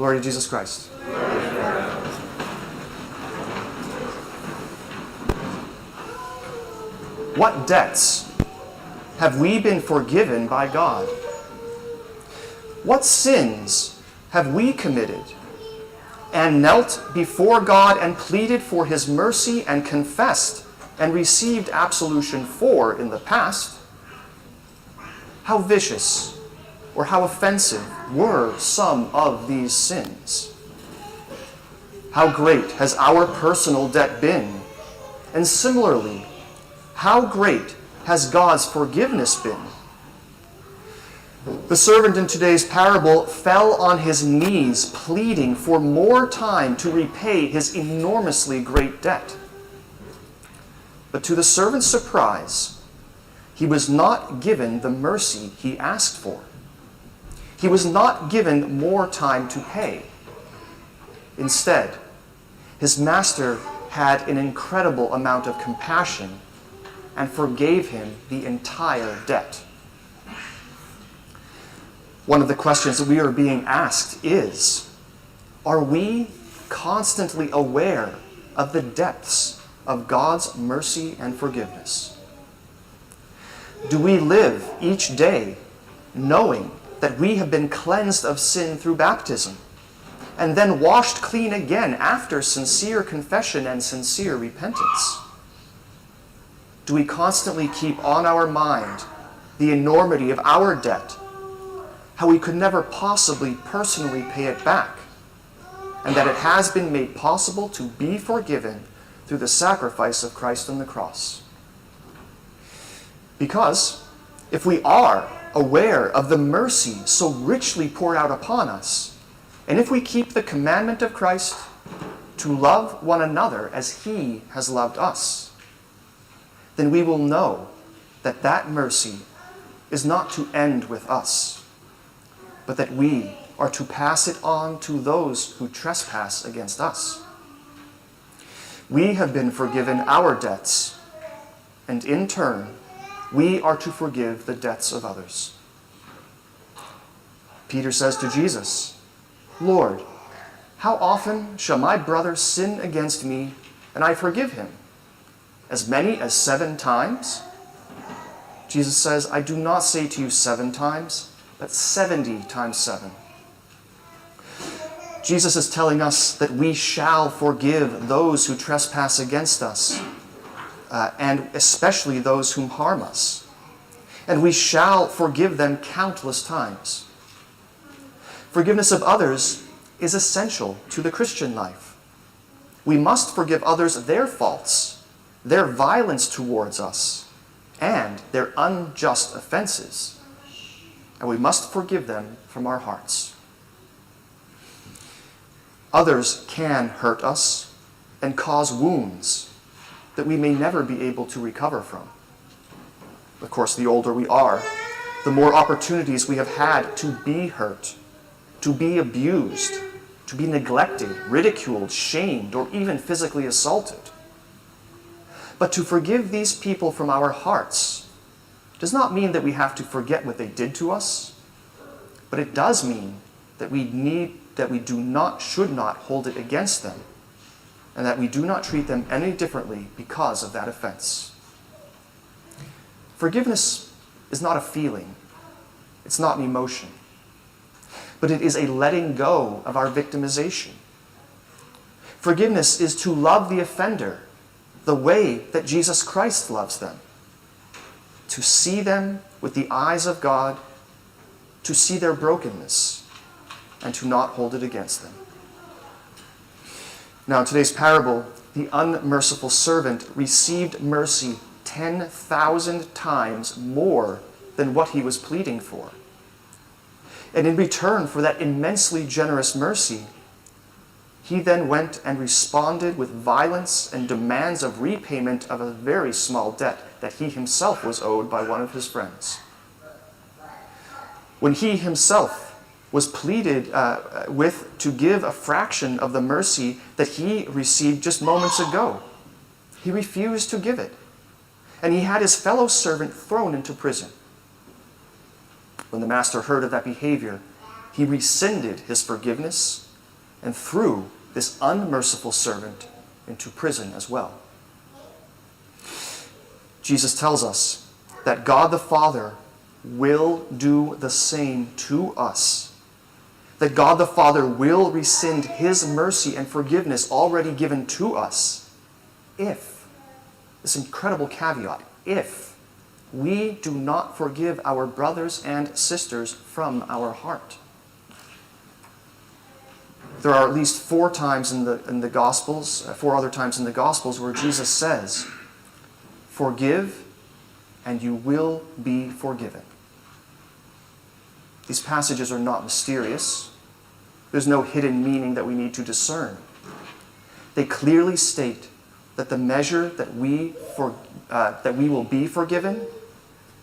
Glory to Jesus Christ. What debts have we been forgiven by God? What sins have we committed and knelt before God and pleaded for his mercy and confessed and received absolution for in the past? How vicious or how offensive were some of these sins? How great has our personal debt been? And similarly, how great has God's forgiveness been? The servant in today's parable fell on his knees, pleading for more time to repay his enormously great debt. But to the servant's surprise, he was not given the mercy he asked for. He was not given more time to pay. Instead, his master had an incredible amount of compassion and forgave him the entire debt. One of the questions that we are being asked is, are we constantly aware of the depths of God's mercy and forgiveness? Do we live each day knowing that we have been cleansed of sin through baptism and then washed clean again after sincere confession and sincere repentance? Do we constantly keep on our mind the enormity of our debt, how we could never possibly personally pay it back, and that it has been made possible to be forgiven through the sacrifice of Christ on the cross? Because if we are aware of the mercy so richly poured out upon us, and if we keep the commandment of Christ to love one another as he has loved us, then we will know that that mercy is not to end with us, but that we are to pass it on to those who trespass against us. We have been forgiven our debts, and in turn, we are to forgive the debts of others. Peter says to Jesus, "Lord, how often shall my brother sin against me and I forgive him? As many as 7 times?" Jesus says, "I do not say to you 7 times, but 70 times 7. Jesus is telling us that we shall forgive those who trespass against us, and especially those whom harm us. And we shall forgive them countless times. Forgiveness of others is essential to the Christian life. We must forgive others their faults, their violence towards us, and their unjust offenses. And we must forgive them from our hearts. Others can hurt us and cause wounds that we may never be able to recover from. Of course, the older we are, the more opportunities we have had to be hurt, to be abused, to be neglected, ridiculed, shamed, or even physically assaulted. But to forgive these people from our hearts does not mean that we have to forget what they did to us, but it does mean that we should not hold it against them, and that we do not treat them any differently because of that offense. Forgiveness is not a feeling. It's not an emotion. But it is a letting go of our victimization. Forgiveness is to love the offender the way that Jesus Christ loves them. To see them with the eyes of God, to see their brokenness, and to not hold it against them. Now, in today's parable, the unmerciful servant received mercy 10,000 times more than what he was pleading for. And in return for that immensely generous mercy, he then went and responded with violence and demands of repayment of a very small debt that he himself was owed by one of his friends. When he himself was pleaded with to give a fraction of the mercy that he received just moments ago, he refused to give it. And he had his fellow servant thrown into prison. When the master heard of that behavior, he rescinded his forgiveness and threw this unmerciful servant into prison as well. Jesus tells us that God the Father will do the same to us. That God the Father will rescind his mercy and forgiveness already given to us if, this incredible caveat, if we do not forgive our brothers and sisters from our heart. There are at least four other times in the Gospels where Jesus says, "Forgive, and you will be forgiven." These passages are not mysterious. There's no hidden meaning that we need to discern. They clearly state that the measure that we will be forgiven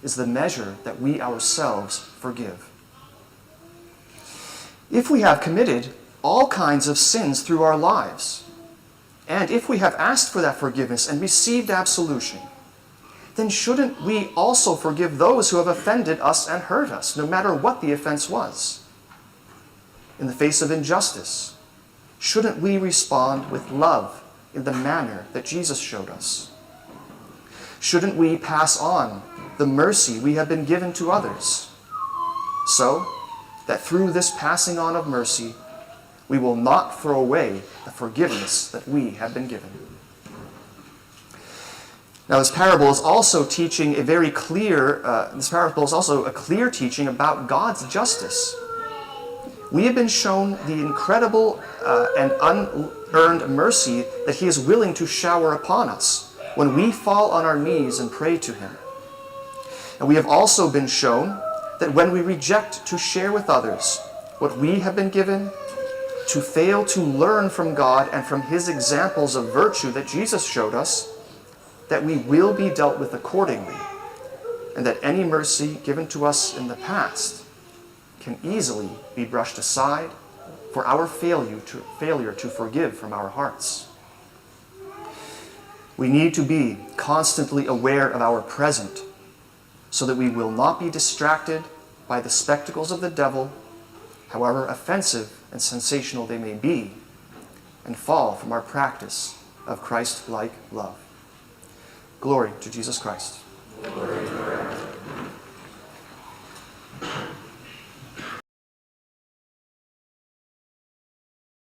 is the measure that we ourselves forgive. If we have committed all kinds of sins through our lives, and if we have asked for that forgiveness and received absolution, then shouldn't we also forgive those who have offended us and hurt us, no matter what the offense was? In the face of injustice, shouldn't we respond with love in the manner that Jesus showed us? Shouldn't we pass on the mercy we have been given to others, so that through this passing on of mercy, we will not throw away the forgiveness that we have been given? Now, this parable is also a clear teaching about God's justice. We have been shown the incredible and unearned mercy that he is willing to shower upon us when we fall on our knees and pray to him. And we have also been shown that when we reject to share with others what we have been given, to fail to learn from God and from his examples of virtue that Jesus showed us, that we will be dealt with accordingly, and that any mercy given to us in the past can easily be brushed aside for our failure to forgive from our hearts. We need to be constantly aware of our present so that we will not be distracted by the spectacles of the devil, however offensive and sensational they may be, and fall from our practice of Christ-like love. Glory to Jesus Christ. Glory to